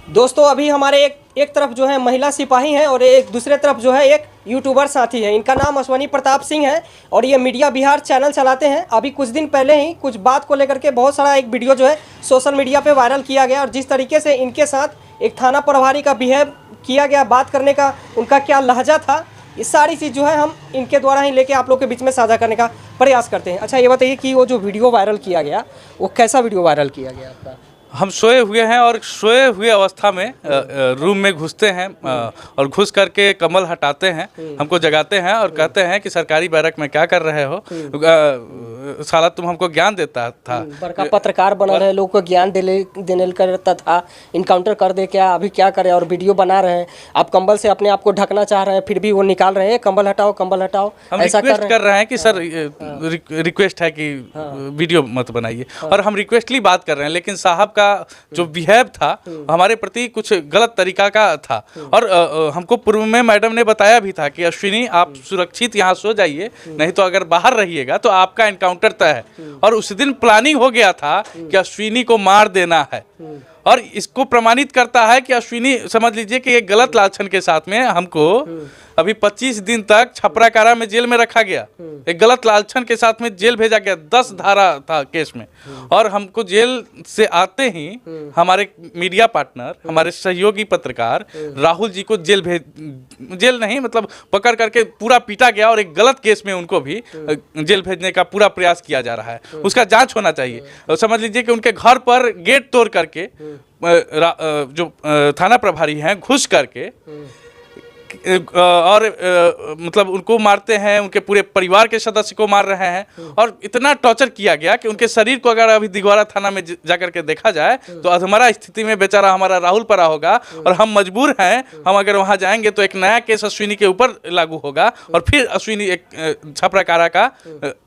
दोस्तों अभी हमारे एक तरफ जो है महिला सिपाही हैं और एक दूसरे तरफ जो है एक यूट्यूबर साथी है। इनका नाम अश्वनी प्रताप सिंह है और ये मीडिया बिहार चैनल चलाते हैं। अभी कुछ दिन पहले ही कुछ बात को लेकर के बहुत सारा एक वीडियो जो है सोशल मीडिया पे वायरल किया गया और जिस तरीके से इनके साथ एक थाना प्रभारी का बिहेव किया गया, बात करने का उनका क्या लहजा था, ये सारी चीज़ जो है हम इनके द्वारा ही लेके आप लोग के बीच में साझा करने का प्रयास करते हैं। अच्छा ये बताइए कि वो जो वीडियो वायरल किया गया वो कैसा वीडियो वायरल किया गया आपका? हम सोए हुए हैं और सोए हुए अवस्था में रूम में घुसते हैं और घुस करके कम्बल हटाते हैं, हमको जगाते हैं और कहते हैं कि सरकारी बैरक में क्या कर रहे हो, साला तुम हमको ज्ञान देता था। बड़का पत्रकार बना रहे, लोगों को ज्ञान देने करता था, इनकाउंटर कर दे क्या, अभी क्या करे, और वीडियो बना रहे हैं। आप कंबल से अपने आप को ढकना चाह रहे हैं फिर भी वो निकाल रहे हैं, कंबल हटाओ कंबल हटाओ, हम ऐसा रिक्वेस्ट कर रहे हैं कि सर रिक्वेस्ट है कि वीडियो मत बनाइए और हम रिक्वेस्टली बात कर रहे हैं, लेकिन साहब का जो बिहेव था हमारे प्रति कुछ गलत तरीका का था। और हमको पूर्व में मैडम ने बताया भी था कि अश्विनी आप सुरक्षित यहाँ सो जाइए, नहीं तो अगर बाहर रहिएगा तो आपका एनकाउंटर तय है। और उस दिन प्लानिंग हो गया था कि अश्विनी को मार देना है और इसको प्रमाणित करता है कि अश्विनी, समझ लीजिए कि एक गलत लालछन के साथ में हमको अभी 25 दिन तक छपरा कारा में जेल में रखा गया, एक गलत लालछन के साथ में जेल भेजा गया, 10 धारा था केस में। और हमको जेल से आते ही हमारे मीडिया पार्टनर, हमारे सहयोगी पत्रकार राहुल जी को जेल नहीं मतलब पकड़ करके पूरा पीटा गया और एक गलत केस में उनको भी जेल भेजने का पूरा प्रयास किया जा रहा है। उसका जांच होना चाहिए। और समझ लीजिए कि उनके घर पर गेट तोड़ करके जो थाना प्रभारी हैं घुस करके और मतलब उनको मारते हैं, उनके पूरे परिवार के सदस्य को मार रहे हैं और इतना टॉर्चर किया गया कि उनके शरीर को अगर अभी दिगवारा थाना में जाकर के देखा जाए तो अधमरा स्थिति में बेचारा हमारा राहुल पड़ा होगा। और हम मजबूर हैं, हम अगर वहां जाएंगे तो एक नया केस अश्विनी के ऊपर लागू होगा और फिर अश्विनी एक छपरा कारा का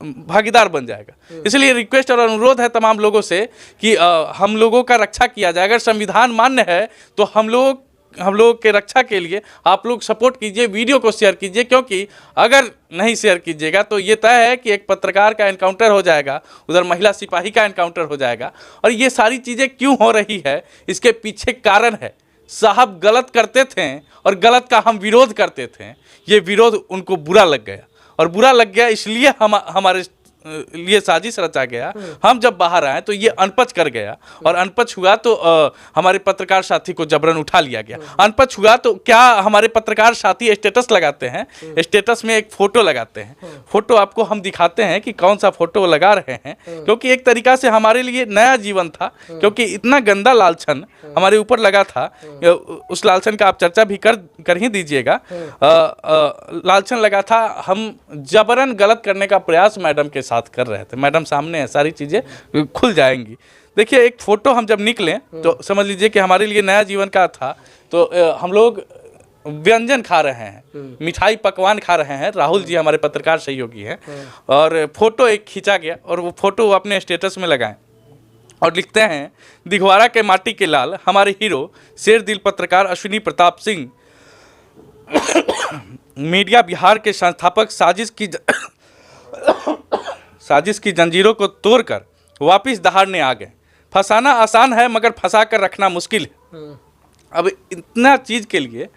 भागीदार बन जाएगा। इसलिए रिक्वेस्ट और अनुरोध है तमाम लोगों से कि हम लोगों का रक्षा किया जाए। अगर संविधान मान्य है तो हम लोग के रक्षा के लिए आप लोग सपोर्ट कीजिए, वीडियो को शेयर कीजिए, क्योंकि अगर नहीं शेयर कीजिएगा तो ये तय है कि एक पत्रकार का एनकाउंटर हो जाएगा, उधर महिला सिपाही का एनकाउंटर हो जाएगा। और ये सारी चीज़ें क्यों हो रही है, इसके पीछे कारण है, साहब गलत करते थे और गलत का हम विरोध करते थे, ये विरोध उनको बुरा लग गया और बुरा लग गया इसलिए हमारे लिए साजिश रचा गया। हम जब बाहर आए तो ये अनपच कर गया और अनपच हुआ तो हमारे पत्रकार साथी को जबरन उठा लिया गया। अनपच हुआ तो क्या हमारे पत्रकार साथी स्टेटस लगाते हैं, स्टेटस में एक फ़ोटो लगाते हैं, फ़ोटो आपको हम दिखाते हैं कि कौन सा फ़ोटो लगा रहे हैं, क्योंकि एक तरीका से हमारे लिए नया जीवन था, क्योंकि इतना गंदा लालछन हमारे ऊपर लगा था। उस लालछन का आप चर्चा भी कर ही दीजिएगा। लालछन लगा था, हम जबरन गलत करने का प्रयास मैडम के साथ कर रहे थे। मैडम सामने है, सारी चीज़ें खुल जाएंगी। देखिए एक फ़ोटो हम जब निकले तो समझ लीजिए कि हमारे लिए नया जीवन का था। तो हम लोग व्यंजन खा रहे हैं, मिठाई पकवान खा रहे हैं, राहुल जी हमारे पत्रकार सहयोगी हैं, और फोटो एक खींचा गया और वो फोटो वो अपने स्टेटस में लगाएं और लिखते हैं, दिघवारा के माटी के लाल हमारे हीरो शेर दिल पत्रकार अश्विनी प्रताप सिंह मीडिया बिहार के संस्थापक साजिश की जंजीरों को तोड़कर वापिस दहाड़ने आ गए। फंसाना आसान है मगर फंसा कर रखना मुश्किल है। अब इतना चीज़ के लिए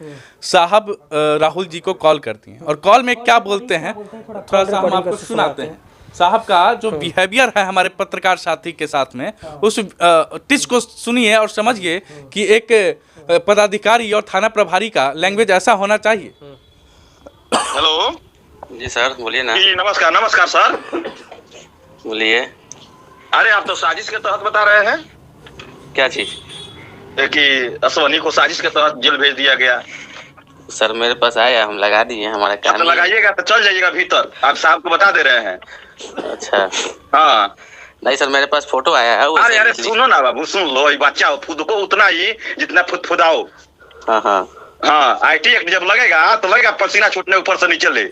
साहब राहुल जी को कॉल करती हैं और कॉल में क्या बोलते हैं थोड़ा सा हम आपको सुनाते हैं। साहब का जो बिहेवियर है हमारे पत्रकार साथी के साथ में, उस टिच को सुनिए और समझिए कि एक पदाधिकारी और थाना प्रभारी का लैंग्वेज ऐसा होना चाहिए। हेलो जी सर, बोलिए ना। जी नमस्कार। नमस्कार सर, बोलिए। अरे आप तो साजिश के तहत बता रहे हैं क्या चीज? कि अश्वनी को साजिश के तहत जेल भेज दिया गया। सर मेरे पास आया, हम लगा दिए, हमारा काम। तो लगाइएगा तो चल जाइएगा भीतर, आप साहब को बता दे रहे हैं। अच्छा हाँ नहीं सर, मेरे पास फोटो आया है। अरे अरे सुनो ना बाबू, सुन लो, ये बच्चा हो, खुद को उतना ही जितना फुदफुदाओ। हाँ हाँ हाँ, IT एक्ट जब लगेगा तो लगेगा पसीना छूटने ऊपर से नीचे ले।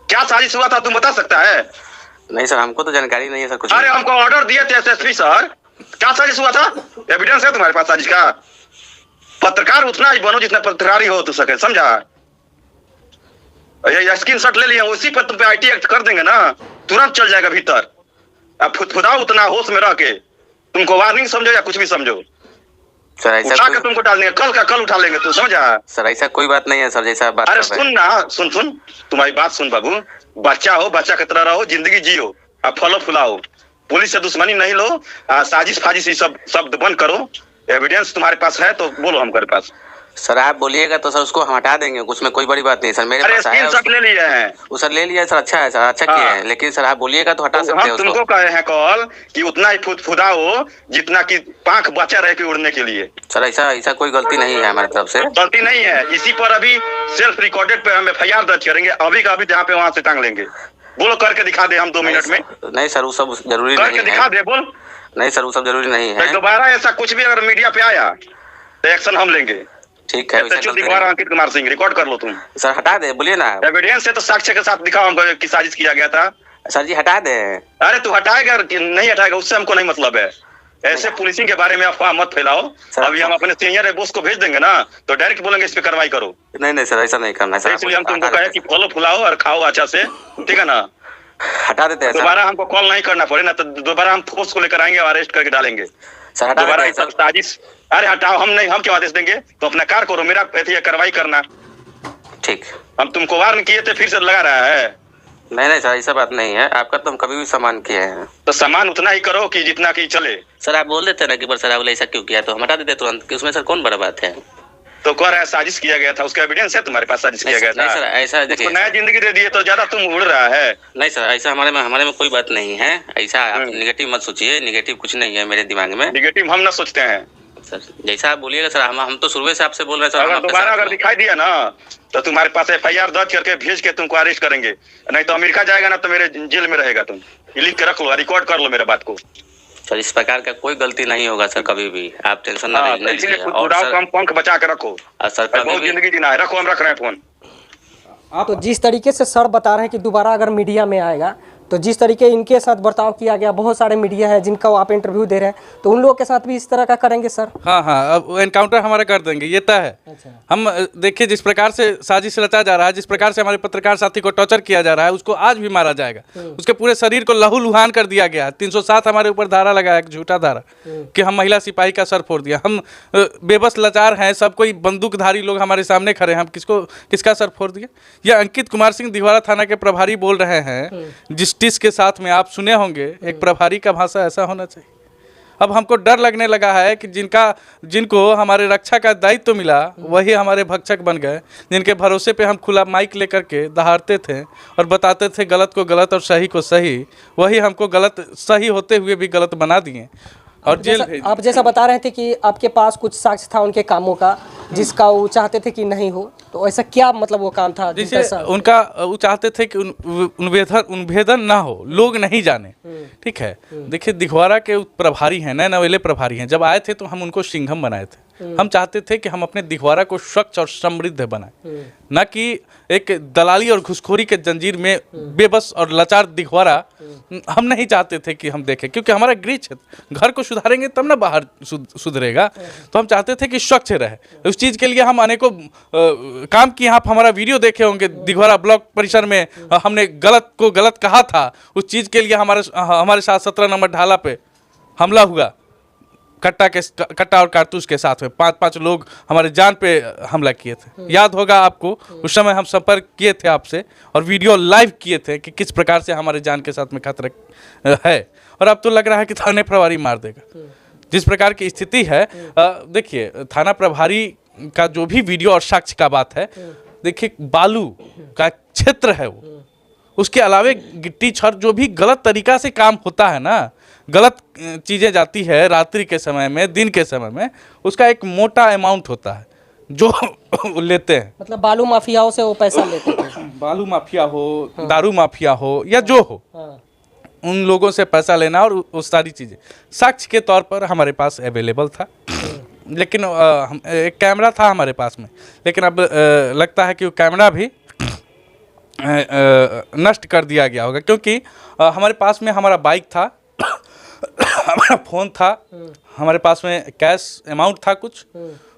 क्या साजिश हुआ था तुम बता सकता है? नहीं सर, हमको तो जानकारी नहीं है सर कुछ। अरे हमको ऑर्डर दिए थे SSP सर। क्या साजिश हुआ था? एविडेंस है तुम्हारे पास साजिश का? पत्रकार उतना ही बनो जितना पत्रकारी हो तो सके, समझा? ये स्क्रीनशॉट ले लिए, उसी पर तुम पे IT एक्ट कर देंगे ना, तुरंत चल जाएगा भीतर। अब फुदफुदाओ उतना होश में रह के, तुमको वार्निंग समझो या कुछ भी समझो। सर ऐसा उठा के कोई, तुमको डाल देंगे, कल का कल उठा लेंगे, तू समझा। सर ऐसा कोई बात नहीं है सर, जैसा बात अरे कर रहे हैं। सुन ना, सुन तुम्हारी बात सुन बाबू, बच्चा हो, बच्चा की तरह रहो, जिंदगी जियो, अब फलो फुलाओ, पुलिस से दुश्मनी नहीं लो, साजिश फाजिश ये सब शब्द बंद करो। एविडेंस तुम्हारे पास है तो बोलो हमारे पास। सर आप बोलिएगा तो सर उसको हम हटा देंगे, उसमें कोई बड़ी बात नहीं सर। मेरे अरे पास आया स्क्रीनशॉट ले लिए हैं, वो सर ले लिया सर, अच्छा है सर, अच्छा किया है, लेकिन सर आप बोलिएगा तो हटा सकते हैं हम तुमको उसको। कहे हैं कॉल कि उतना ही फुदाओ जितना कि पांख बचा रहे कि उड़ने के लिए। सर ऐसा ऐसा कोई गलती नहीं है हमारी तरफ से। गलती नहीं है, इसी पर अभी सेल्फ रिकॉर्डेड पे हम FIR दर्ज करेंगे, अभी का अभी जहाँ पे वहां से टांग लेंगे। बोलो करके दिखा दे हम 2 मिनट में, नहीं सर वो सब जरूरी नहीं करके दिखा है। दे, बोल। नहीं सर वो सब जरूरी नहीं है। दोबारा ऐसा कुछ भी अगर मीडिया पे आया तो एक्शन हम लेंगे। ठीक है, वैसा SHO गलती दिखवा रहा नहीं। अंकित कुमार सिंह, रिकॉर्ड कर लो तुम। सर हटा दे, बोलिए ना। एविडेंस है तो साक्ष्य के साथ दिखाओ हमको कि साजिश किया गया था। सर जी हटा दे। अरे तू हटाएगा कि नहीं हटाएगा उससे हमको नहीं मतलब है, ऐसे पुलिसिंग के बारे में अफवाह मत फैलाओ। अभी हम अपने सीनियर बॉस को भेज देंगे ना तो डायरेक्ट बोलेंगे इस पे कार्रवाई करो। नहीं सर ऐसा नहीं करना सर। इसलिए हम तुमको कहे कि फॉलो फुलाओ और खाओ अच्छा से, ठीक है ना। हटा देते हैं सर। दोबारा हमको कॉल नहीं करना पड़े ना तो दोबारा हम फोर्स को लेकर आएंगे और अरेस्ट करके डालेंगे सर हटा दोबारा। देते हैं सब साजिश, अरे हटाओ, हम नहीं, हम क्यों आदेश देंगे, तो अपना कार्य करो, मेरा कार्रवाई करना। सर। ठीक। हम तुमको वार्न किए थे फिर से लगा रहा है। नहीं सर ऐसा बात नहीं है, आपका तो हम कभी भी सम्मान किए हैं। तो सामान उतना ही करो कि जितना कि चले। सर आप बोल देते ना कि सर आप ऐसा क्यों किया, तो हम हटा देते तुरंत, कि उसमें सर कौन बड़ा बात है। तो कह रहा है साजिश किया गया था, उसका एविडेंस है तुम्हारे पास साजिश किया गया नहीं सर था। ऐसा उसको देखिए। नया जिंदगी दे दिए तो ज्यादा तुम उड़ रहा है। नहीं सर ऐसा हमारे में कोई बात नहीं है। ऐसा आप निगेटिव मत सोचिए, निगेटिव कुछ नहीं है मेरे दिमाग में। निगेटिव हम ना सोचते हैं सर, जैसा आप बोलिएगा सर, हम तो शुरू से आपसे बोल रहे हैं सर। अगर दोबारा अगर दिखाई दिया ना तो तुम्हारे पास FIR दर्ज करके भेज के तुमको अरेस्ट करेंगे, नहीं तो अमेरिका जाएगा ना तो मेरे जेल में रहेगा। तुम लिख के रख लो, रिकॉर्ड कर लो मेरे बात को। सर इस प्रकार का कोई गलती नहीं होगा सर कभी भी, आप टेंशन ना हाँ, लीजिए। इसलिए खुद और उड़ाओ, सर, कम पंख बचा के रखो, सर कभी बहुत भी जिंदगी जीना है। रखो, हम रख रहे हैं फोन। तो जिस तरीके से सर बता रहे हैं कि दोबारा अगर मीडिया में आएगा तो जिस तरीके इनके साथ बर्ताव किया गया, बहुत सारे मीडिया है जिनका आप इंटरव्यू दे रहे हैं, तो उन लोगों के साथ भी इस तरह का करेंगे सर? हाँ, अब एनकाउंटर हमारा कर देंगे, ये तय है। अच्छा। हम देखिए जिस प्रकार से साजिश रचा जा रहा है, जिस प्रकार से हमारे पत्रकार साथी को टॉर्चर किया जा रहा है, उसको आज भी मारा जाएगा। उसके पूरे शरीर को लहूलुहान कर दिया गया। 307 हमारे ऊपर धारा लगाया, झूठा धारा कि हम महिला सिपाही का सर फोड़ दिया। हम बेबस लाचार हैं, सब कोई बंदूकधारी लोग हमारे सामने खड़े हैं, हम किसका सर फोड़ दिया? यह अंकित कुमार सिंह दिघवारा थाना के प्रभारी बोल रहे हैं। जस्टिस के साथ में आप सुने होंगे, एक प्रभारी का भाषा ऐसा होना चाहिए। अब हमको डर लगने लगा है कि जिनको हमारे रक्षा का दायित्व मिला वही हमारे भक्षक बन गए, जिनके भरोसे पे हम खुला माइक लेकर के दहाड़ते थे और बताते थे गलत को गलत और सही को सही, वही हमको गलत सही होते हुए भी गलत बना दिए और जेल भेज दिए। आप जैसा बता रहे थे कि आपके पास कुछ साक्ष्य था उनके कामों का जिसका वो चाहते थे कि नहीं हो, तो ऐसा क्या मतलब वो काम था जिसका जैसे उनका वो चाहते थे कि उन्भेदन ना हो, लोग नहीं जाने। ठीक है, देखिए दिघवारा के प्रभारी हैं, नए नवेले प्रभारी हैं। जब आए थे तो हम उनको सिंघम बनाए थे। हम चाहते थे कि हम अपने दिघवारा को स्वच्छ और समृद्ध बनाएं, न कि एक दलाली और घुसखोरी के जंजीर में बेबस और लाचार दिघवारा हम नहीं चाहते थे कि हम देखें, क्योंकि हमारा गृह क्षेत्र, घर को सुधारेंगे तब ना बाहर सुधरेगा। तो हम चाहते थे कि स्वच्छ रहे। उस चीज़ के लिए हम अनेकों काम किए। आप हमारा वीडियो देखे होंगे, दिघवारा ब्लॉक परिसर में हमने गलत को गलत कहा था। उस चीज़ के लिए हमारे साथ 17 नंबर ढाला पे हमला हुआ, कट्टा और कारतूस के साथ में 5-5 लोग हमारे जान पे हमला किए थे। याद होगा आपको, उस समय हम संपर्क किए थे आपसे और वीडियो लाइव किए थे कि किस प्रकार से हमारे जान के साथ में खतरा है। और अब तो लग रहा है कि थाने प्रभारी मार देगा। जिस प्रकार की स्थिति है, देखिए थाना प्रभारी का जो भी वीडियो और साक्ष्य का बात है, देखिए बालू का क्षेत्र है वो, उसके अलावे गिट्टी छर जो भी गलत तरीका से काम होता है ना, गलत चीज़ें जाती है रात्रि के समय में, दिन के समय में, उसका एक मोटा अमाउंट होता है जो लेते हैं। मतलब बालू माफियाओं से वो पैसा लेते थे। बालू माफिया हो, दारू माफिया हो या जो हो, उन लोगों से पैसा लेना और उस सारी चीज़ें साक्ष्य के तौर पर हमारे पास अवेलेबल था। लेकिन एक कैमरा था हमारे पास में, लेकिन अब लगता है कि वो कैमरा भी नष्ट कर दिया गया होगा, क्योंकि हमारे पास में हमारा बाइक था, हमारा फ़ोन था, हमारे पास में कैश अमाउंट था कुछ,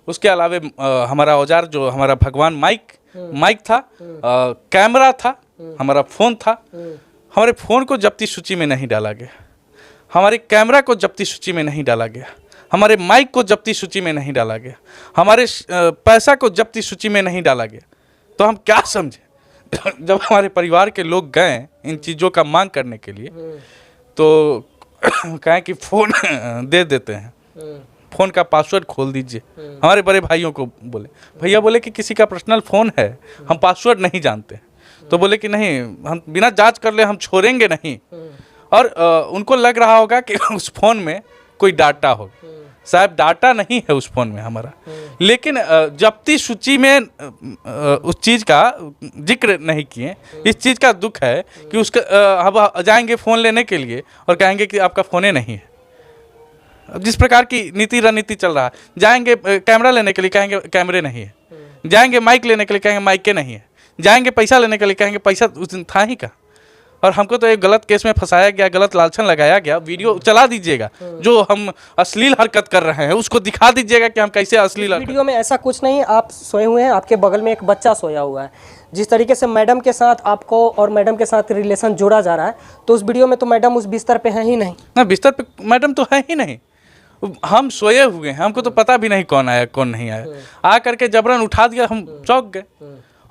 उसके अलावे हमारा औजार जो हमारा भगवान माइक था, कैमरा था, हमारा फ़ोन था। हमारे फ़ोन को जब्ती सूची में नहीं डाला गया, हमारे कैमरा को जब्ती सूची में नहीं डाला गया, हमारे माइक को जब्ती सूची में नहीं डाला गया, हमारे पैसा को जब्ती सूची में नहीं डाला गया, तो हम क्या समझे। जब हमारे परिवार के लोग गए इन चीज़ों का मांग करने के लिए तो कहें कि फ़ोन दे देते हैं, फ़ोन का पासवर्ड खोल दीजिए। हमारे बड़े भाइयों को बोले, भैया बोले कि किसी का पर्सनल फ़ोन है, हम पासवर्ड नहीं जानते। तो बोले कि नहीं, हम बिना जांच कर ले हम छोड़ेंगे नहीं। और उनको लग रहा होगा कि उस फ़ोन में कोई डाटा होगा, शायद डाटा नहीं है उस फ़ोन में हमारा, लेकिन जब्ती सूची में उस चीज़ का जिक्र नहीं किए। इस चीज़ का दुख है कि उसका हम जाएंगे फ़ोन लेने के लिए और कहेंगे कि आपका फ़ोने नहीं है। जिस प्रकार की नीति रणनीति चल रहा है, जाएंगे कैमरा लेने के लिए कहेंगे कैमरे नहीं है, जाएंगे माइक लेने के लिए कहेंगे माइक के नहीं है, जाएंगे पैसा लेने के लिए कहेंगे पैसा उस दिन था ही का। और हमको तो एक गलत केस में फंसाया गया, गलत लालचन लगाया गया। वीडियो चला दीजिएगा, जो हम अश्लील हरकत कर रहे हैं उसको दिखा दीजिएगा कि हम कैसे अश्लील हरकत। वीडियो में ऐसा कुछ नहीं, आप सोए हुए हैं, आपके बगल में एक बच्चा सोया हुआ है। जिस तरीके से मैडम के साथ आपको और मैडम के साथ रिलेशन जोड़ा जा रहा है, तो उस वीडियो में तो मैडम उस बिस्तर पे है ही नहीं ना, बिस्तर पे मैडम तो है ही नहीं। हम सोए हुए हैं, हमको तो पता भी नहीं कौन आया कौन नहीं आया। आ करके जबरन उठा दिया, हम चौंक गए।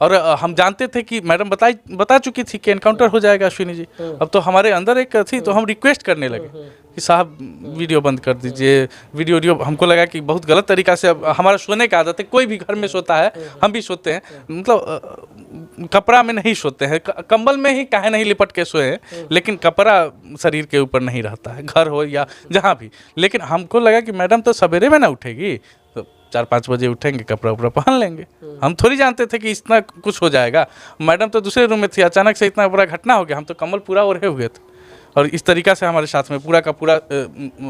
और हम जानते थे कि मैडम बता चुकी थी कि एनकाउंटर हो जाएगा अश्विनी जी। अब तो हमारे अंदर एक थी, तो हम रिक्वेस्ट करने लगे कि साहब वीडियो बंद कर दीजिए। वीडियो हमको लगा कि बहुत गलत तरीक़ा से, अब हमारा सोने का आदत है, कोई भी घर में सोता है, हम भी सोते हैं, मतलब कपड़ा में नहीं सोते हैं, कंबल में ही काहे नहीं लिपट के सोए हैं, लेकिन कपड़ा शरीर के ऊपर नहीं रहता है, घर हो या जहाँ भी। लेकिन हमको लगा कि मैडम तो सवेरे में ना उठेगी, तो 4-5 बजे उठेंगे, कपड़ा उपड़ा पहन लेंगे। हम थोड़ी जानते थे कि इतना कुछ हो जाएगा। मैडम तो दूसरे रूम में थी, अचानक से इतना बड़ा घटना हो गया। हम तो कम्बल पूरा ओढ़े हुए थे और इस तरीक़ा से हमारे साथ में पूरा का पूरा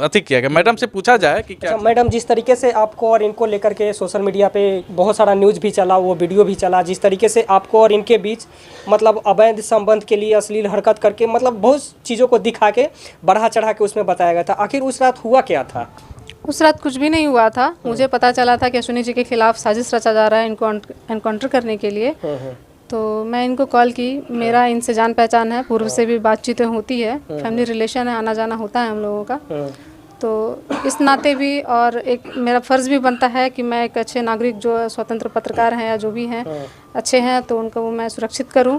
अति किया गया। मैडम से पूछा जाए कि क्या। मैडम, जिस तरीके से आपको और इनको लेकर के सोशल मीडिया पे बहुत सारा न्यूज़ भी चला, वो वीडियो भी चला, जिस तरीके से आपको और इनके बीच मतलब अवैध संबंध के लिए अश्लील हरकत करके मतलब बहुत चीज़ों को दिखा के बढ़ा चढ़ा के उसमें बताया गया था, आखिर उस रात हुआ क्या था? उस रात कुछ भी नहीं हुआ था। मुझे पता चला था कि अश्विनी जी के खिलाफ साजिश रचा जा रहा है इनको एनकाउंटर करने के लिए। तो मैं इनको कॉल की, मेरा इनसे जान पहचान है, पूर्व से भी बातचीतें होती है, फैमिली रिलेशन है, आना जाना होता है हम लोगों का। तो इस नाते भी और एक मेरा फ़र्ज़ भी बनता है कि मैं एक अच्छे नागरिक, जो स्वतंत्र पत्रकार हैं या जो भी हैं अच्छे हैं, तो उनको वो मैं सुरक्षित करूं।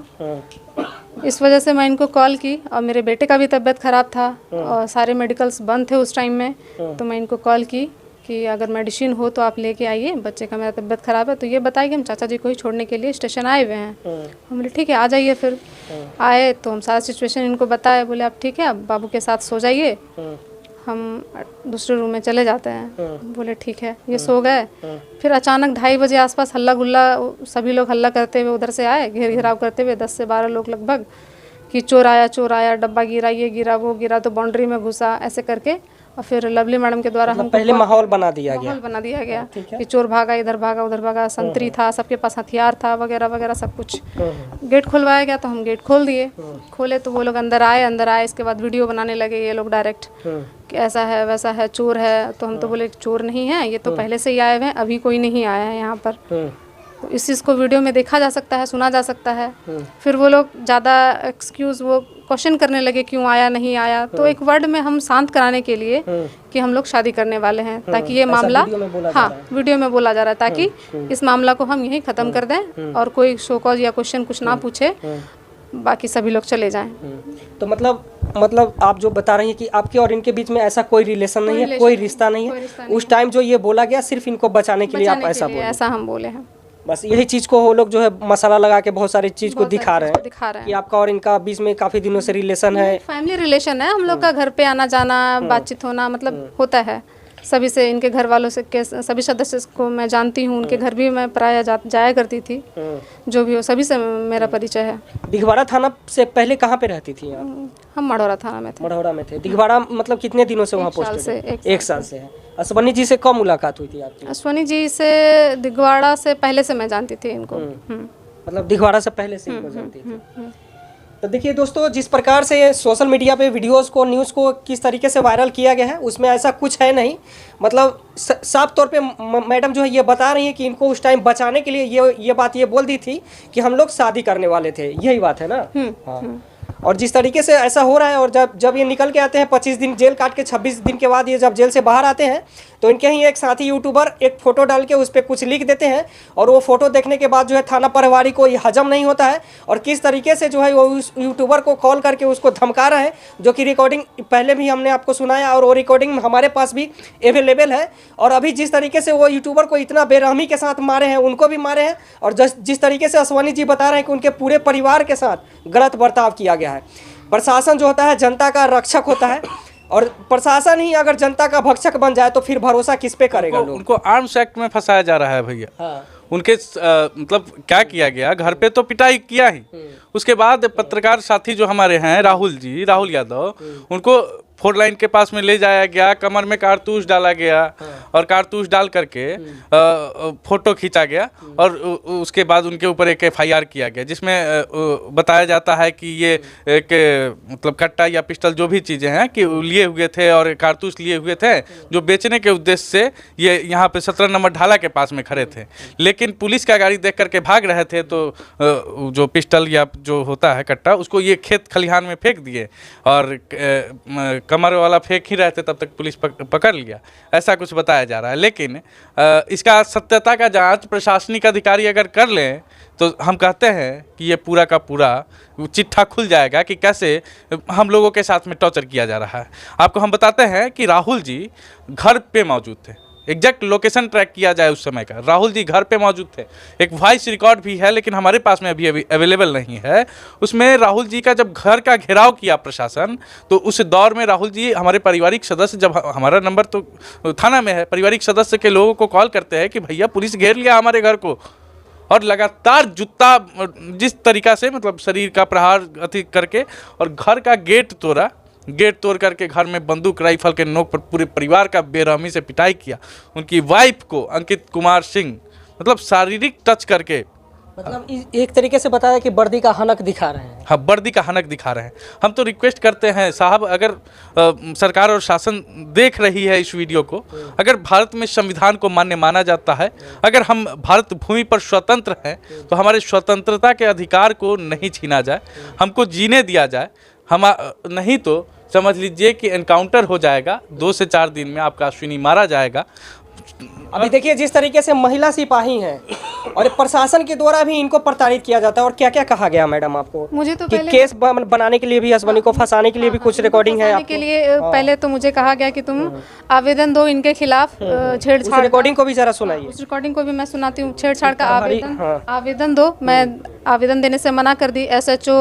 इस वजह से मैं इनको कॉल की। और मेरे बेटे का भी तबीयत ख़राब था और सारे मेडिकल्स बंद थे उस टाइम में, तो मैं इनको कॉल की कि अगर मेडिसिन हो तो आप लेके आइए, बच्चे का मेरा तबीयत ख़राब है। तो ये बताया कि हम चाचा जी को ही छोड़ने के लिए स्टेशन आए हुए हैं। हम बोले ठीक है, आ जाइए। फिर आए तो हम सारा सिचुएशन इनको बताया। बोले आप ठीक है, आप बाबू के साथ सो जाइए, हम दूसरे रूम में चले जाते हैं। बोले ठीक है। ये सो गए। फिर अचानक 2:30 बजे आसपास हल्ला गुल्ला, सभी लोग हल्ला करते हुए उधर से आए, घेराव करते हुए 10 से 12 लोग लगभग, कि चोर आया, डब्बा गिरा, ये गिरा, वो गिरा, तो बाउंड्री में घुसा, ऐसे करके। और फिर लवली मैडम के द्वारा हम पहले माहौल बना दिया गया कि चोर भागा, इधर भागा, उधर भागा, संतरी था, सबके पास हथियार था, वगैरह वगैरह सब कुछ। गेट खुलवाया गया तो हम गेट खोल दिए। खोले तो वो लोग अंदर आए। इसके बाद वीडियो बनाने लगे ये लोग डायरेक्ट कि ऐसा है वैसा है, चोर है। तो हम तो बोले चोर नहीं है, ये तो पहले से ही आए हुए हैं, अभी कोई नहीं आया है यहाँ पर। तो इस चीज़ को वीडियो में देखा जा सकता है, सुना जा सकता है। फिर वो लोग ज़्यादा एक्सक्यूज़, वो क्वेश्चन करने लगे क्यों आया नहीं आया। तो एक वर्ड में हम शांत कराने के लिए कि हम लोग शादी करने वाले हैं, ताकि ये मामला, वीडियो में बोला जा रहा है, ताकि इस मामला को हम यहीं ख़त्म कर दें और कोई शो कॉज या क्वेश्चन कुछ ना पूछे, बाकी सभी लोग चले जाएं। तो मतलब आप जो बता रही हैं कि आपके और इनके बीच में ऐसा कोई रिलेशन नहीं है, कोई रिश्ता नहीं है। उस टाइम जो ये बोला गया सिर्फ इनको बचाने के लिए आप ऐसा बोले? ऐसा हम बोले हैं। बस यही चीज़ को वो लोग जो है मसाला लगा के बहुत सारी चीज़ को दिखा रहे हैं कि आपका और इनका बीच में काफ़ी दिनों से रिलेशन है, फैमिली रिलेशन है। हम लोग का घर पे आना जाना, बातचीत होना मतलब होता है सभी से। इनके घर वालों से के सभी सदस्य को मैं जानती हूँ, उनके घर भी मैं प्राय जाया करती थी। जो भी हो, सभी से मेरा परिचय है। दिघवाड़ा थाना से पहले कहाँ पे रहती थी आप? हम मढ़ौरा थाना में थे। मढ़ौरा में थे। दिघवाड़ा मतलब कितने दिनों से वहाँ पोस्टेड है? 1 साल से है। अश्वनी जी से कब मुलाकात हुई थी आपकी? अश्वनी जी से दिघवाड़ा से पहले से मैं जानती थी इनको। मतलब दिघवाड़ा से पहले से इनको जानती थी। तो देखिए दोस्तों, जिस प्रकार से सोशल मीडिया पे वीडियोस को, न्यूज़ को किस तरीके से वायरल किया गया है, उसमें ऐसा कुछ है नहीं। मतलब साफ तौर पे मैडम जो है ये बता रही है कि इनको उस टाइम बचाने के लिए ये बात ये बोल दी थी कि हम लोग शादी करने वाले थे। यही बात है ना? हाँ। और जिस तरीके से ऐसा हो रहा है, और जब ये निकल के आते हैं 25 दिन जेल काट के, 26 दिन के बाद ये जब जेल से बाहर आते हैं, तो इनके ही एक साथी यूट्यूबर एक फ़ोटो डाल के उस पर कुछ लिख देते हैं और वो फ़ोटो देखने के बाद जो है थाना प्रभारी को ये हजम नहीं होता है और किस तरीके से जो है वो उस यूट्यूबर को कॉल करके उसको धमका रहे हैं, जो कि रिकॉर्डिंग पहले भी हमने आपको सुनाया और वो रिकॉर्डिंग हमारे पास भी अवेलेबल है। और अभी जिस तरीके से वो यूट्यूबर को इतना बेरहमी के साथ मारे हैं, उनको भी मारे हैं और जिस तरीके से अश्वनी जी बता रहे हैं कि उनके पूरे परिवार के साथ गलत बर्ताव किया गया है। प्रशासन जो होता है जनता का रक्षक होता है और प्रशासन ही अगर जनता का भक्षक बन जाए तो फिर भरोसा किस पे करेगा लोग। उनको आर्म्स एक्ट में फंसाया जा रहा है भैया। हाँ। उनके मतलब क्या किया गया, घर पे तो पिटाई किया ही, उसके बाद पत्रकार साथी जो हमारे हैं राहुल यादव, उनको 4 लाइन के पास में ले जाया गया, कमर में कारतूस डाला गया और कारतूस डाल करके फोटो खींचा गया और उसके बाद उनके ऊपर एक FIR किया गया, जिसमें बताया जाता है कि ये एक मतलब कट्टा या पिस्टल जो भी चीज़ें हैं कि लिए हुए थे और कारतूस लिए हुए थे, जो बेचने के उद्देश्य से ये यहाँ पे 17 नंबर ढाला के पास में खड़े थे। लेकिन पुलिस का गाड़ी देख करके भाग रहे थे तो जो पिस्टल या जो होता है कट्टा, उसको ये खेत खलिहान में फेंक दिए और कमर वाला फेंक ही रहे थे, तब तक पुलिस पकड़ लिया, ऐसा कुछ बताया जा रहा है। लेकिन इसका सत्यता का जांच प्रशासनिक अधिकारी अगर कर लें तो हम कहते हैं कि ये पूरा का पूरा चिट्ठा खुल जाएगा कि कैसे हम लोगों के साथ में टॉर्चर किया जा रहा है। आपको हम बताते हैं कि राहुल जी घर पे मौजूद थे, एग्जैक्ट लोकेशन ट्रैक किया जाए उस समय का, राहुल जी घर पे मौजूद थे। एक वॉइस रिकॉर्ड भी है लेकिन हमारे पास में अभी अवेलेबल नहीं है। उसमें राहुल जी का जब घर का घेराव किया प्रशासन, तो उस दौर में राहुल जी हमारे पारिवारिक सदस्य, जब हमारा नंबर तो थाना में है, पारिवारिक सदस्य के लोगों को कॉल करते हैं कि भैया पुलिस घेर लिया हमारे घर को, और लगातार जूता जिस तरीक़ा से मतलब शरीर का प्रहार अति करके और घर का गेट तोड़ करके घर में बंदूक राइफल के नोक पर पूरे परिवार का बेरहमी से पिटाई किया। उनकी वाइफ को अंकित कुमार सिंह मतलब शारीरिक टच करके, मतलब एक तरीके से बताया कि वर्दी का हनक दिखा रहे हैं। हाँ, वर्दी का हनक दिखा रहे हैं। हम तो रिक्वेस्ट करते हैं साहब, अगर सरकार और शासन देख रही है इस वीडियो को, अगर भारत में संविधान को मान्य माना जाता है, अगर हम भारत भूमि पर स्वतंत्र हैं, तो हमारे स्वतंत्रता के अधिकार को नहीं छीना जाए, हमको जीने दिया जाए। हम नहीं तो समझ लीजिए कि एनकाउंटर हो जाएगा, 2 से 4 दिन में आपका अश्विनी मारा जाएगा। अभी देखिए जिस तरीके से महिला सिपाही हैं और प्रशासन के द्वारा भी इनको प्रताड़ित किया जाता है। और क्या क्या कहा गया मैडम आपको? मुझे तो कि पहले केस बनाने के लिए भी, अश्वनी को फंसाने के लिए भी कुछ रिकॉर्डिंग है के लिए पहले तो मुझे कहा गया कि तुम आवेदन दो इनके खिलाफ छेड़छाड़। रिकॉर्डिंग को भी जरा सुनाइए। उस रिकॉर्डिंग को भी मैं सुनाती हूँ। छेड़छाड़ का आवेदन दो। मैं आवेदन देने से मना कर दी। SHO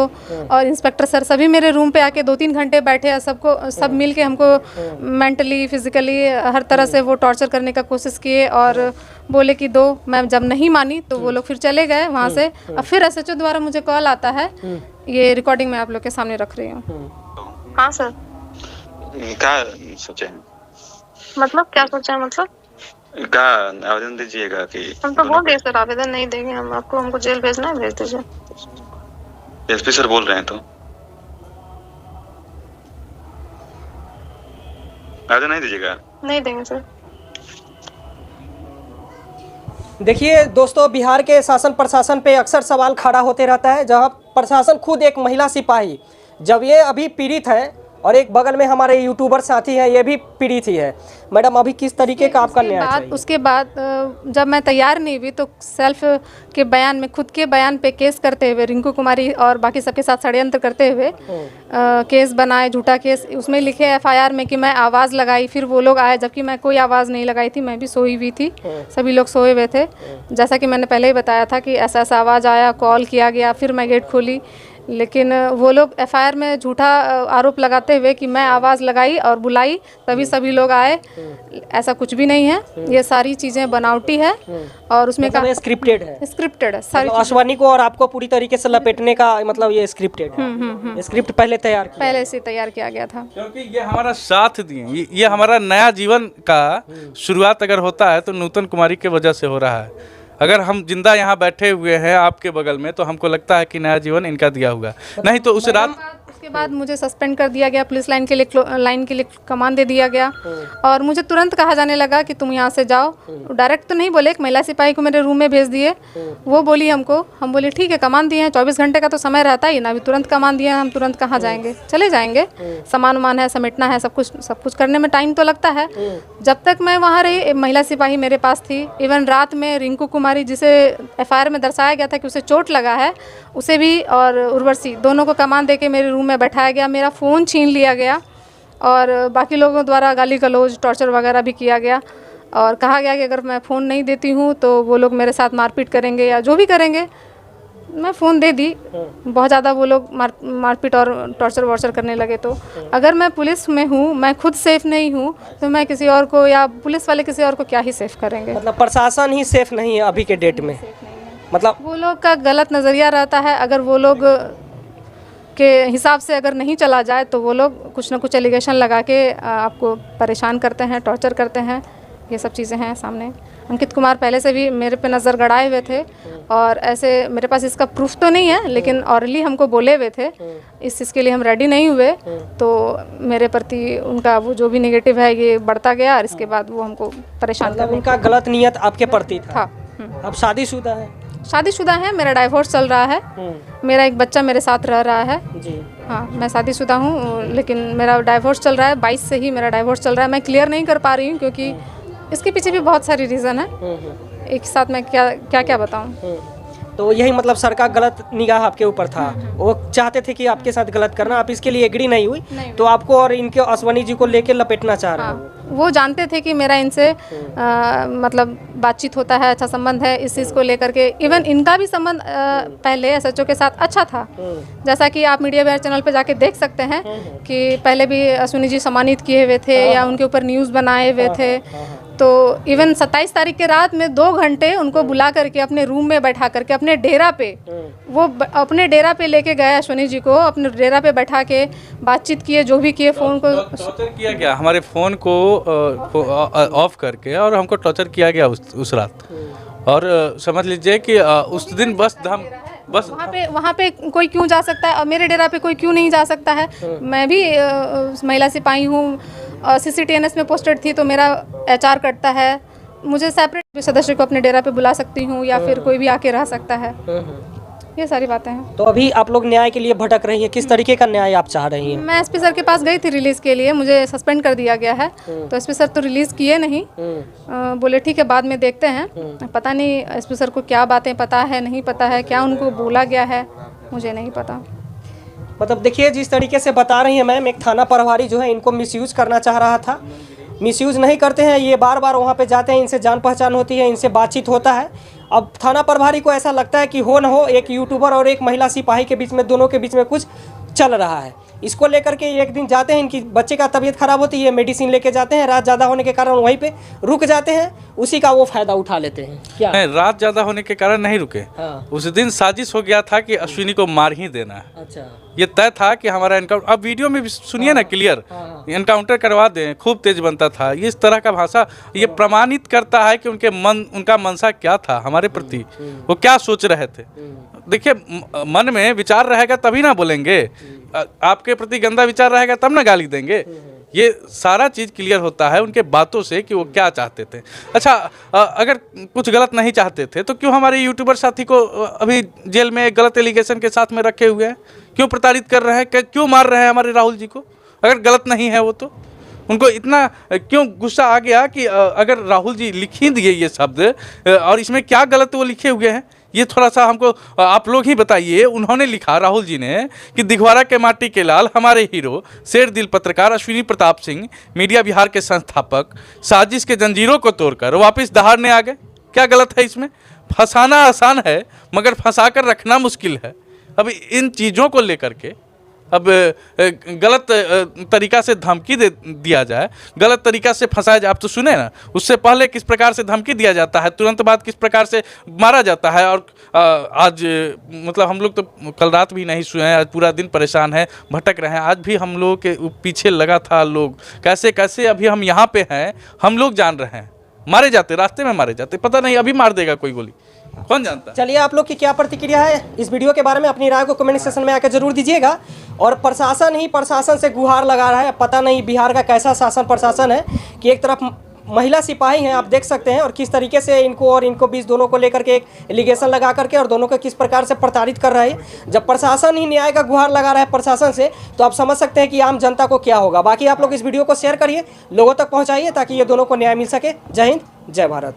और इंस्पेक्टर सर सभी मेरे रूम पे आके 2-3 घंटे बैठे, सब मिल के हमको मेंटली फिजिकली हर तरह से वो टॉर्चर करने का कोशिश किए और बोले कि दो। मैं जब नहीं मानी तो वो लोग फिर चले गए वहाँ से। अब फिर SHO द्वारा मुझे कॉल आता है, ये रिकॉर्डिंग मैं आप लोग के सामने रख रही हूँ। हाँ सर। क्या सोचे, मतलब क्या सोचा है? मतलब क्या आवेदन दीजिएगा कि हम तो बोल दिए सर आवेदन नहीं देंगे हम आपको, हमको जेल भेजना है, भेज दीजिए। SP सर बोल रहे हैं तो आवेदन नहीं दीजिएगा? नहीं देंगे सर। देखिए दोस्तों, बिहार के शासन प्रशासन पे अक्सर सवाल खड़ा होते रहता है, जहां प्रशासन खुद एक महिला सिपाही, जब ये अभी पीड़ित है और एक बगल में हमारे यूट्यूबर साथी हैं, ये भी पीड़ित ही है। मैडम अभी किस तरीके का आपका न्याय चाहिए? उसके बाद जब मैं तैयार नहीं हुई तो सेल्फ के बयान में, खुद के बयान पे केस करते हुए, रिंकू कुमारी और बाकी सबके साथ षड्यंत्र करते हुए केस बनाए, झूठा केस। उसमें लिखे FIR में कि मैं आवाज़ लगाई, फिर वो लोग आए, जबकि मैं कोई आवाज़ नहीं लगाई थी, मैं भी सोई हुई थी, सभी लोग सोए हुए थे। जैसा कि मैंने पहले ही बताया था कि ऐसा आवाज़ आया, कॉल किया गया, फिर मैं गेट खोली, लेकिन वो लोग FIR में झूठा आरोप लगाते हुए कि मैं आवाज़ लगाई और बुलाई तभी सभी लोग आए। ऐसा कुछ भी नहीं है, ये सारी चीज़ें बनावटी है और उसमें मतलब स्क्रिप्टेड है सारी। अश्वनी को और आपको पूरी तरीके से लपेटने का मतलब ये स्क्रिप्टेड है। स्क्रिप्ट पहले से तैयार किया गया था, क्योंकि ये हमारा साथ दिए, ये हमारा नया जीवन का शुरुआत अगर होता है तो नूतन कुमारी के वजह से हो रहा है। अगर हम जिंदा यहाँ बैठे हुए हैं आपके बगल में, तो हमको लगता है कि नया जीवन इनका दिया हुआ, नहीं तो उस रात उसके बाद मुझे सस्पेंड कर दिया गया, पुलिस लाइन के लिए कमान दे दिया गया और मुझे तुरंत कहा जाने लगा कि तुम यहाँ से जाओ। डायरेक्ट तो नहीं बोले, एक महिला सिपाही को मेरे रूम में भेज दिए। वो बोली हमको, हम बोले ठीक है, कमान दिए हैं, 24 घंटे का तो समय रहता ही ना, अभी तुरंत कमान दिए हैं, हम तुरंत कहाँ जाएंगे, चले जाएंगे, सामान वामान है, समेटना है, सब कुछ करने में टाइम तो लगता है। जब तक मैं वहाँ रही, महिला सिपाही मेरे पास थी। इवन रात में रिंकू कुमारी, जिसे FIR में दर्शाया गया था कि उसे चोट लगा है, उसे भी और उर्वशी दोनों को कमान देके मेरे रूम में बैठाया गया। मेरा फ़ोन छीन लिया गया और बाकी लोगों द्वारा गाली गलौज, टॉर्चर वगैरह भी किया गया और कहा गया कि अगर मैं फ़ोन नहीं देती हूँ तो वो लोग मेरे साथ मारपीट करेंगे या जो भी करेंगे। मैं फ़ोन दे दी, बहुत ज़्यादा वो लोग मारपीट और टॉर्चर वॉर्चर करने लगे। तो अगर मैं पुलिस में हूँ, मैं खुद सेफ़ नहीं हूँ, तो मैं किसी और को या पुलिस वाले किसी और को क्या ही सेफ़ करेंगे। मतलब प्रशासन ही सेफ नहीं है अभी के डेट में, मतलब वो लोग का गलत नज़रिया रहता है। अगर वो लोग के हिसाब से अगर नहीं चला जाए तो वो लोग कुछ ना कुछ एलिगेशन लगा के आपको परेशान करते हैं, टॉर्चर करते हैं। ये सब चीज़ें हैं सामने। अंकित कुमार पहले से भी मेरे पे नज़र गड़ाए हुए थे और ऐसे मेरे पास इसका प्रूफ तो नहीं है, लेकिन ऑरली हमको बोले हुए थे। इस चीज़ के लिए हम रेडी नहीं हुए, तो मेरे प्रति उनका वो जो भी नेगेटिव है ये बढ़ता गया और इसके बाद वो हमको परेशान मतलब उनका गलत नियत आपके प्रति था। था। अब शादीशुदा है? शादीशुदा है, मेरा डाइवोर्स चल रहा है, मेरा एक बच्चा मेरे साथ रह रहा है जी। हाँ, मैं शादीशुदा हूँ, लेकिन मेरा डाइवोर्स चल रहा है। 22 से ही मेरा डाइवोर्स चल रहा है। मैं क्लियर नहीं कर पा रही हूँ क्योंकि इसके पीछे भी बहुत सारी रीज़न है। एक साथ मैं क्या बताऊँ। तो यही मतलब सर का गलत निगाह आपके ऊपर था, वो चाहते थे कि आपके साथ गलत करना, आप इसके लिए एग्री नहीं हुई, तो आपको और इनके अश्वनी जी को लेके लपेटना चाह रहे हैं। वो जानते थे कि मेरा इनसे मतलब बातचीत होता है, अच्छा संबंध है, इस चीज़ को लेकर के। इवन इनका भी संबंध पहले SHO के साथ अच्छा था, जैसा कि आप मीडिया बिहार चैनल पे जाके देख सकते हैं कि पहले भी अश्विनी जी सम्मानित किए हुए थे या उनके ऊपर न्यूज़ बनाए हुए थे। तो इवन 27 तारीख के रात में 2 घंटे उनको बुला करके अपने रूम में बैठा करके अपने डेरा पे, वो अपने डेरा पे लेके गए अश्विनी जी को, अपने डेरा पे बैठा के बातचीत किए, जो भी किए, फ़ोन को टॉर्चर किया गया, हमारे फ़ोन को ऑफ करके, और हमको टॉर्चर किया गया उस रात। और समझ लीजिए कि उस दिन बस वहाँ पे कोई क्यों जा सकता है और मेरे डेरा पे कोई क्यों नहीं जा सकता है। मैं भी महिला सिपाही हूँ, CCTNS में पोस्टेड थी, तो मेरा HR कटता है। मुझे सेपरेट सदस्य को अपने डेरा पे बुला सकती हूँ या फिर कोई भी आके रह सकता है। ये सारी बातें हैं। तो अभी आप लोग न्याय के लिए भटक रही हैं, किस तरीके का न्याय आप चाह रही हैं? मैं SP सर के पास गई थी रिलीज़ के लिए, मुझे सस्पेंड कर दिया गया है, तो SP सर तो रिलीज़ किए नहीं। बोले ठीक है, बाद में देखते हैं। पता नहीं SP सर को क्या बातें पता है, नहीं पता है, क्या उनको बोला गया है, मुझे नहीं पता। मतलब देखिए, जिस तरीके से बता रही हैं मैम, एक थाना प्रभारी जो है इनको मिसयूज़ करना चाह रहा था। मिसयूज़ नहीं करते हैं, ये बार बार वहाँ पे जाते हैं, इनसे जान पहचान होती है, इनसे बातचीत होता है। अब थाना प्रभारी को ऐसा लगता है कि हो न हो एक यूट्यूबर और एक महिला सिपाही के बीच में, दोनों के बीच में कुछ चल रहा है। इसको लेकर के एक दिन जाते हैं, इनकी बच्चे का तबीयत खराब होती है, मेडिसिन लेके जाते हैं, रात ज़्यादा होने के कारण वहीं पे रुक जाते हैं, उसी का वो फ़ायदा उठा लेते हैं। क्या नहीं, रात ज़्यादा होने के कारण नहीं रुके। हाँ। उस दिन साजिश हो गया था कि अश्विनी को मार ही देना है। अच्छा, ये तय था कि हमारा एनकाउंटर, अब वीडियो में भी सुनिए ना क्लियर, एनकाउंटर करवा दें, खूब तेज बनता था। इस तरह का भाषा ये प्रमाणित करता है कि उनका मनसा क्या था हमारे प्रति, वो क्या सोच रहे थे। देखिए, मन में विचार रहेगा तभी ना बोलेंगे, आपके प्रति गंदा विचार रहेगा तब ना गाली देंगे। ये सारा चीज़ क्लियर होता है उनके बातों से कि वो क्या चाहते थे। अच्छा, अगर कुछ गलत नहीं चाहते थे तो क्यों हमारे यूट्यूबर साथी को अभी जेल में गलत एलिगेशन के साथ में रखे हुए हैं? क्यों प्रताड़ित कर रहे हैं? क्यों मार रहे हैं हमारे राहुल जी को? अगर गलत नहीं है वो, तो उनको इतना क्यों गुस्सा आ गया कि अगर राहुल जी लिख ही दिए ये शब्द, और इसमें क्या गलत वो लिखे हुए हैं, ये थोड़ा सा हमको आप लोग ही बताइए। उन्होंने लिखा, राहुल जी ने, कि दिघवारा के माटी के लाल हमारे हीरो शेर दिल पत्रकार अश्विनी प्रताप सिंह, मीडिया बिहार के संस्थापक, साजिश के जंजीरों को तोड़कर वापस दहाड़ने आ गए। क्या गलत है इसमें? फंसाना आसान है मगर फंसा कर रखना मुश्किल है। अब इन चीज़ों को लेकर के अब गलत तरीका से धमकी दे दिया जाए, गलत तरीका से फंसाया जाए। आप तो सुने ना, उससे पहले किस प्रकार से धमकी दिया जाता है, तुरंत बाद किस प्रकार से मारा जाता है। और आज मतलब हम लोग तो कल रात भी नहीं सोए हैं, आज पूरा दिन परेशान है, भटक रहे हैं। आज भी हम लोग के पीछे लगा था लोग, कैसे कैसे अभी हम यहाँ पे हैं हम लोग जान रहे हैं। मारे जाते, रास्ते में मारे जाते, पता नहीं अभी मार देगा कोई गोली। कौन जानता है। चलिए, आप लोग की क्या प्रतिक्रिया है इस वीडियो के बारे में, अपनी राय को कमेंट सेक्शन में आकर जरूर दीजिएगा। और प्रशासन ही प्रशासन से गुहार लगा रहा है। पता नहीं बिहार का कैसा शासन प्रशासन है कि एक तरफ महिला सिपाही हैं, आप देख सकते हैं, और किस तरीके से इनको बीच दोनों को लेकर के एक एलिगेशन लगा करके और दोनों को किस प्रकार से प्रताड़ित कर रहा है। जब प्रशासन ही न्याय का गुहार लगा रहा है प्रशासन से, तो आप समझ सकते हैं कि आम जनता को क्या होगा। बाकी आप लोग इस वीडियो को शेयर करिए, लोगों तक पहुंचाइए ताकि ये दोनों को न्याय मिल सके। जय हिंद, जय भारत।